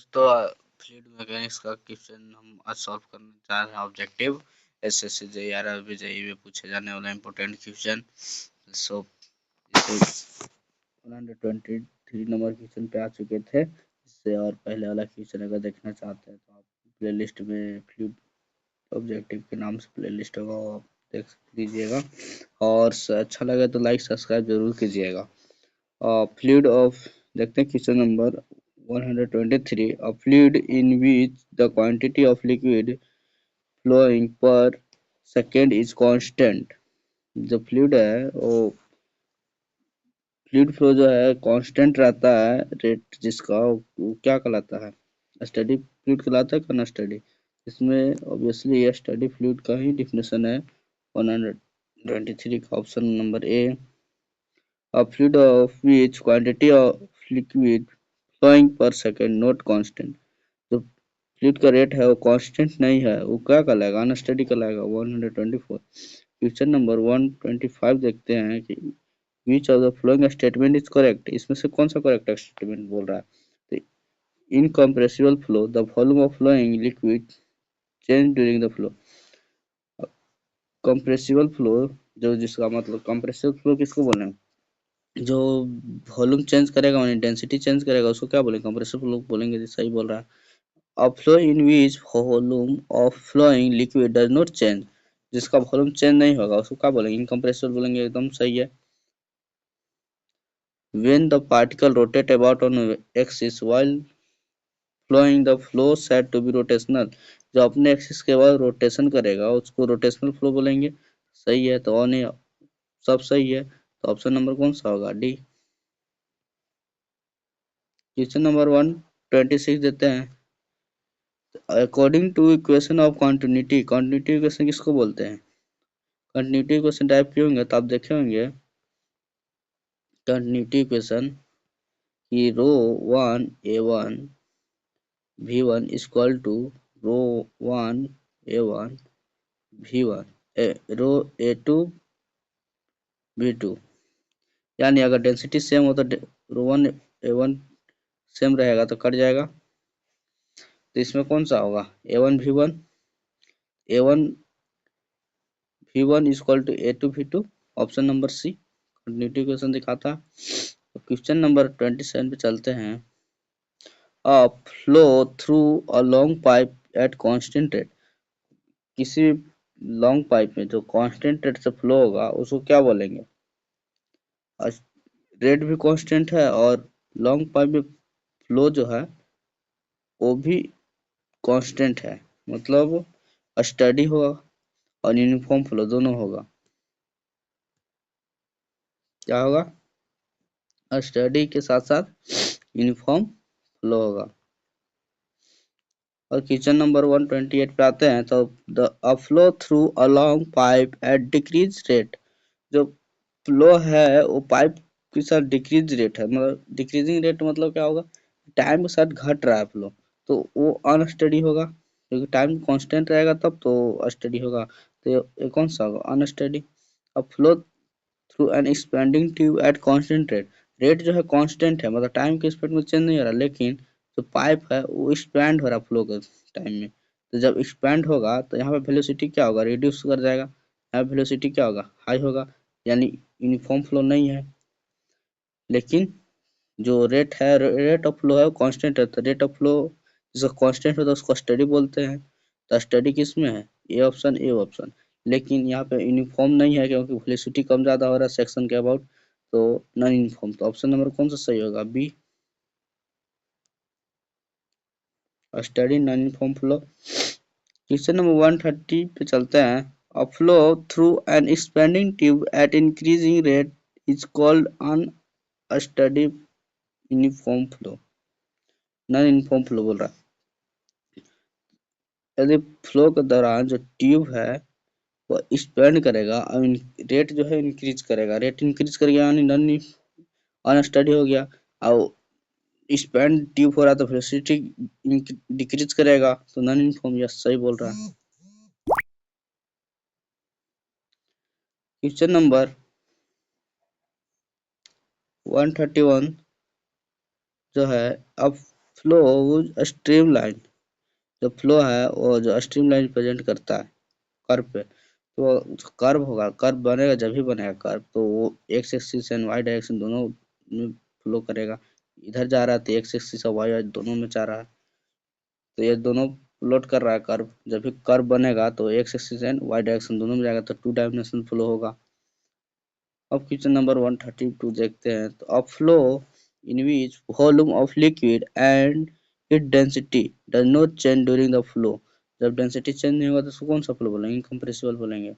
दोस्तों fluid mechanics का question हम आज सॉल्व करने जा रहे हैं। Objective SSC JEE RRB JEE में पूछे जाने वाला इम्पोर्टेंट क्वेश्चन। सो इसे 123 नंबर क्वेश्चन पे आ चुके थे। इससे और पहले वाला क्वेश्चन अगर देखना चाहते हैं तो आप प्लेलिस्ट में फ्लूइड ऑब्जेक्टिव के नाम से प्लेलिस्ट होगा, वो आप देख लीजिएगा। और अच्छा लगे तो लाइक सब्सक्राइब जरूर कीजिएगा। फ्लूइड ऑफ देखते हैं question number 123। A fluid in which the quantity of liquid flowing per second is constant। जो फ्लूइड है वो फ्लूइड फ्लो जो है कांस्टेंट रहता है, रेट जिसका वो क्या कहलाता है? स्टडी फ्लूइड कहलाता है कि अनस्टडी? इसमें ऑब्वियसली ये स्टडी फ्लूइड का ही डिफिनेशन है। 123 का option number A. A fluid of which quantity of liquid flowing per second not constant। जो फ्लूइड का रेट है वो कांस्टेंट नहीं है, वो क्या कहलाएगा? अनस्टडी कहलाएगा। 124 क्वेश्चन नंबर 125 देखते हैं कि which of the following statement is correct। इसमें से कौन सा करेक्ट स्टेटमेंट बोल रहा है? तो incompressible flow, the volume of flowing liquid change during the flow. Compressible flow जो जिसका मतलब कंप्रेसिबल फ्लो किसको बोले? जो वॉल्यूम चेंज करेगा यानी डेंसिटी चेंज करेगा उसको क्या बोलेंगे? कंप्रेसिबल फ्लो बोलेंगे। तो सही बोल रहा है। A flow in which volume of flowing liquid does not change। जिसका वॉल्यूम चेंज नहीं होगा उसको क्या बोलेंगे? इनकम्प्रेसिबल बोलेंगे। एकदम सही है। When the particle rotate about on axis while flowing, the flow said to be rotational। जो अपने एक्सिस के बाद रोटेशन करेगा उसको रोटेशनल फ्लो बोलेंगे। सही है। तो ऑन सब सही है। तो ऑप्शन नंबर कौन सा होगा? डी। क्वेश्चन नंबर 126 देते हैं। According to equation of continuity, continuity equation किसको बोलते हैं? कंटिन्यूटी इक्वेशन टाइप किए होंगे तो आप देखे होंगे कंटिन्यूटी इक्वेशन की rho one A one V one equal to rho one A one V one rho A two V two. यानी अगर डेंसिटी सेम हो तो rho one A one same रहेगा तो कट जाएगा। तो इसमें कौन सा होगा? A one V one, A one V one equal to A two V two. Option number C continuity equation दिखाता है। तो क्वेश्चन नंबर 27 पे चलते हैं। A flow through a long pipe at constant rate. किसी लॉन्ग पाइप में जो constant rate से फ्लो होगा उसको क्या बोलेंगे? रेट भी कांस्टेंट है और लॉन्ग पाइप में फ्लो जो है वो भी कांस्टेंट है, मतलब स्टडी होगा और यूनिफॉर्म फ्लो दोनों होगा। क्या होगा? स्टडी के साथ साथ यूनिफॉर्म फ्लो होगा। और क्वेश्चन नंबर 128 पे आते हैं। तो the flow through a long pipe at decrease rate. जो फ्लो है वो पाइप के साथ डिक्रीज रेट है, मतलब डिक्रीजिंग रेट मतलब क्या होगा? टाइम के साथ घट रहा है फ्लो, तो वो अनस्टडी होगा। क्योंकि टाइम कांस्टेंट रहेगा तब तो स्टडी होगा। तो ये कौन सा होगा? अनस्टडी। अब flow through an expanding tube at constant rate. Rate जो है कांस्टेंट है, मतलब टाइम के स्पीड में चेंज नहीं हो रहा, लेकिन जो पाइप है वो एक्सपैंड हो रहा फ्लो के टाइम में। तो जब एक्सपैंड होगा तो यहाँ पे वेलोसिटी क्या होगा? रिड्यूस कर जाएगा। यहाँ वेलोसिटी क्या होगा? हाई होगा। यानी यूनिफॉर्म फ्लो नहीं है। लेकिन जो रेट है, रेट ऑफ फ्लो है वो कांस्टेंट है। तो रेट ऑफ फ्लो जिसका कांस्टेंट होता है उसको स्टडी बोलते हैं। तो स्टडी किस में है? A option, A option. लेकिन यहाँ पे यूनिफॉर्म नहीं है क्योंकि वेलोसिटी कम ज्यादा हो रहा है सेक्शन के अबाउट, तो नॉन यूनिफॉर्म। तो ऑप्शन नंबर कौन सा सही होगा? B, steady non uniform flow. Question number 130 पे चलते हैं। A flow through an expanding tube at increasing rate is called unsteady uniform flow. Non uniform flow बोल रहा है। यदि फ्लो के दौरान जो ट्यूब है वो एक्सपेंड करेगा और रेट जो है इंक्रीज करेगा, रेट इंक्रीज कर गया यानी नॉन अनस्टडी हो गया। और एक्सपेंड ट्यूब हो रहा तो वेलोसिटी डिक्रीज करेगा, तो नॉन यूनिफॉर्म। यस, सही बोल रहा है। क्वेश्चन नंबर 131 जो है, अब फ्लो स्ट्रीमलाइन, जो फ्लो है वो जो स्ट्रीमलाइन रिप्रेजेंट करता है कर्व पे, तो कर्व होगा, कर्व बनेगा जब भी बनेगा कर्व, तो वो X axis and Y direction दोनों में फ्लो करेगा। इधर जा रहा है तो एक्स एक्सिस और वाई दोनों में जा रहा है, तो ये दोनों प्लॉट कर रहा है कर्व, जब भी कर्व बनेगा तो X axis and Y direction दोनों में जाएगा, तो 2 डायमेंशनल फ्लो होगा। अब क्वेश्चन नंबर 132 देखते हैं। तो a flow in which volume of liquid and it density does not change during the flow, जब डेंसिटी चेंज नहीं होगा तो उसको कौन सा फ्लो बोलेंगे, इनकम्प्रेसिबल बोलेंगे।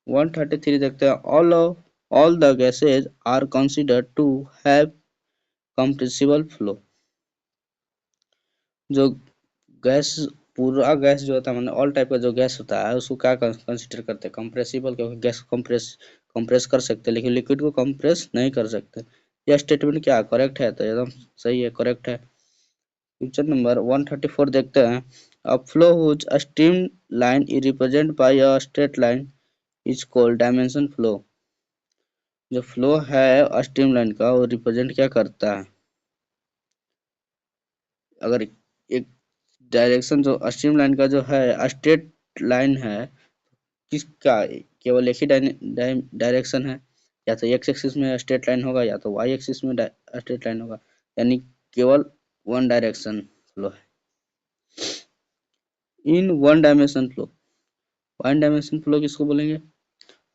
133 देखते हैं। All the gases are considered to have compressible flow, जो गैस पूरा गैस जो होता है मतलब ऑल टाइप का जो गैस होता है उसको क्या कंसिडर करते हैं, कंप्रेसिबल, क्योंकि गैस कंप्रेस कर सकते हैं लेकिन लिक्विड को कंप्रेस नहीं कर सकते। यह स्टेटमेंट क्या करेक्ट है, तो एकदम सही है, करेक्ट है। क्वेश्चन नंबर 134 देखते हैं। A flow which a stream line is represent by a straight line is called dimension flow, जो फ्लो है स्ट्रीम लाइन का वो रिप्रेजेंट क्या करता है, अगर एक डायरेक्शन जो स्ट्रीम लाइन का जो है स्ट्रेट लाइन है, किसका केवल एक ही डायरेक्शन है, या तो एक्स एक्सिस में स्ट्रेट लाइन होगा या तो वाई एक्सिस में स्ट्रेट लाइन होगा, यानी केवल वन डायरेक्शन फ्लो है। In one dimension flow, one dimension flow किसको बोलेंगे,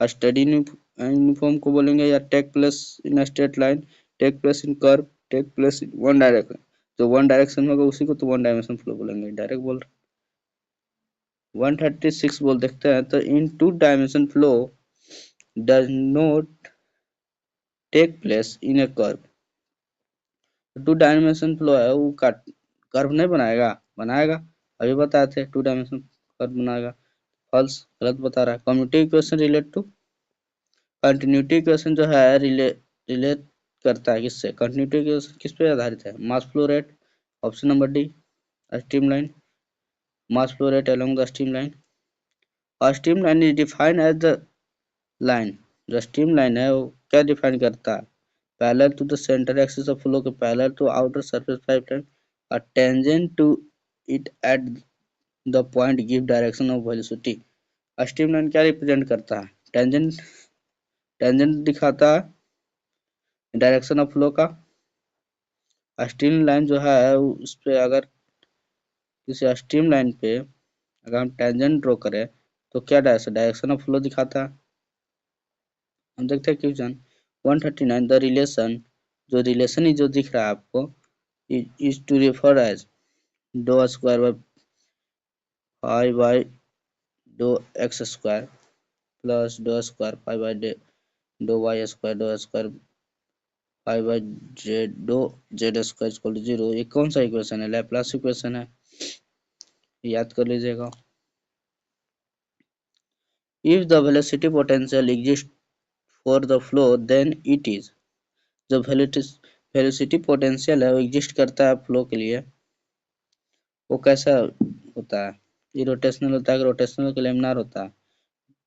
स्टडी यूनिफॉर्म को बोलेंगे, या take place in straight line, take place in curve, take place in one direction, जो वन डायरेक्शन होगा उसी को तो वन डायमेंशन फ्लो बोलेंगे, डायरेक्ट बोल रहे। 136 बोल देखते हैं। तो in 2 dimension flow does not take place in a curve, 2 dimension flow है वो कर्व नहीं बनाएगा, बनाएगा, अभी बताए थे 2 डायमेंशन कर्व बनाएगा। फॉल्स, गलत बता रहा है। Commutative equation relate to, continuity equation जो है रिलेट करता है किससे, कंटिन्यूटी इक्वेशन किस पे आधारित है, mass flow rate, option number D, streamline, mass flow rate along the streamline. और streamline is defined as the line, जो स्ट्रीम लाइन है वो क्या डिफाइन करता है, parallel to the centre axis of flow के parallel to outer surface pipeline, और tangent to it at the point give direction of velocity. Streamline क्या represent करता है, टेंजेंट, टेंजेंट दिखाता है डायरेक्शन ऑफ फ्लो का। Stream line जो है उस पे अगर किसी स्ट्रीम लाइन पे अगर हम टेंजेंट ड्रॉ करें तो क्या डायरेक्शन ऑफ फ्लो दिखाता है। हम देखते हैं क्वेश्चन 139। द रिलेशन, जो रिलेशन ही जो दिख रहा है आपको, is to refer as do square by pi by do x square plus do square pi by do y square, do square pi by z, do z square equal to 0। ये कौन सा equation है, Laplace equation है, याद कर लीजिएगा। If the velocity potential exist for the flow then it is, जो velocity potential है वो एग्जिस्ट करता है फ्लो के लिए, वो कैसा होता है, इरोटेशनल होता है कि रोटेशनल के लेमिनार होता है।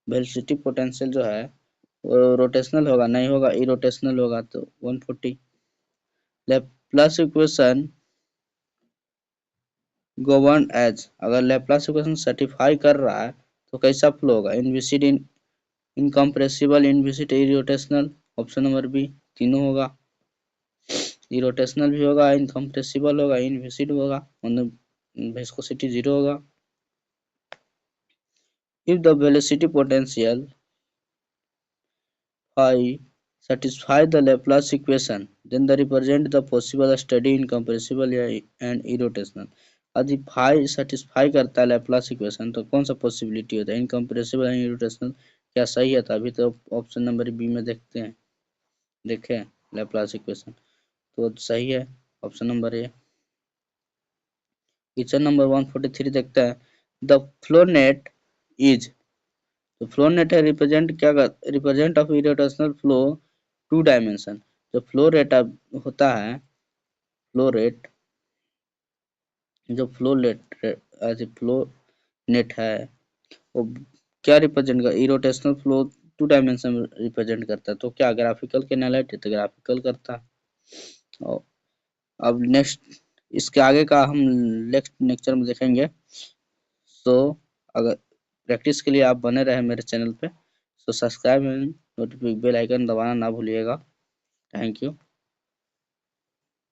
वेलोसिटी पोटेंशियल जो है वो रोटेशनल होगा, नहीं होगा इरोटेशनल होगा, तो 140। लैपलास इक्वेशन गवर्न एज, अगर लैपलास इक्वेशन सर्टिफाई कर रहा है तो कैसा फ्लो होगा, inviscid, incompressible, inviscid, irrotational, option number B, तीनों होगा, इरोटेशनल भी होगा, इनकम्प्रेसिबल होगा, इनविसिड होगा, मतलब विस्कोसिटी 0 होगा। If the velocity potential phi satisfy the Laplace equation, then they represent the possible steady, incompressible and irrotational। यदि phi satisfy करता है Laplace equation तो कौन सा possibility होता है, incompressible and irrotational, क्या सही है, तो अभी तो ऑप्शन नंबर बी में देखते हैं, देखें Laplace equation तो सही है, option number A. Question number 143 देखते हैं। द फ्लो नेट इज, तो फ्लो नेट है रिप्रेजेंट क्या कर, represent of irrotational flow 2 dimension, जो फ्लो रेट होता है, फ्लो रेट, जो फ्लो नेट है वो क्या रिप्रेजेंट कर, इरोटेशनल फ्लो 2 डायमेंशन रिप्रेजेंट करता है, तो क्या ग्राफिकल के एनालिट है तो ग्राफिकल करता है। अब नेक्स्ट इसके आगे का हम नेक्स्ट लेक्चर में देखेंगे। सो अगर प्रैक्टिस के लिए आप बने रहे मेरे चैनल पे, तो subscribe and notification bell icon दबाना ना भूलिएगा। Thank you.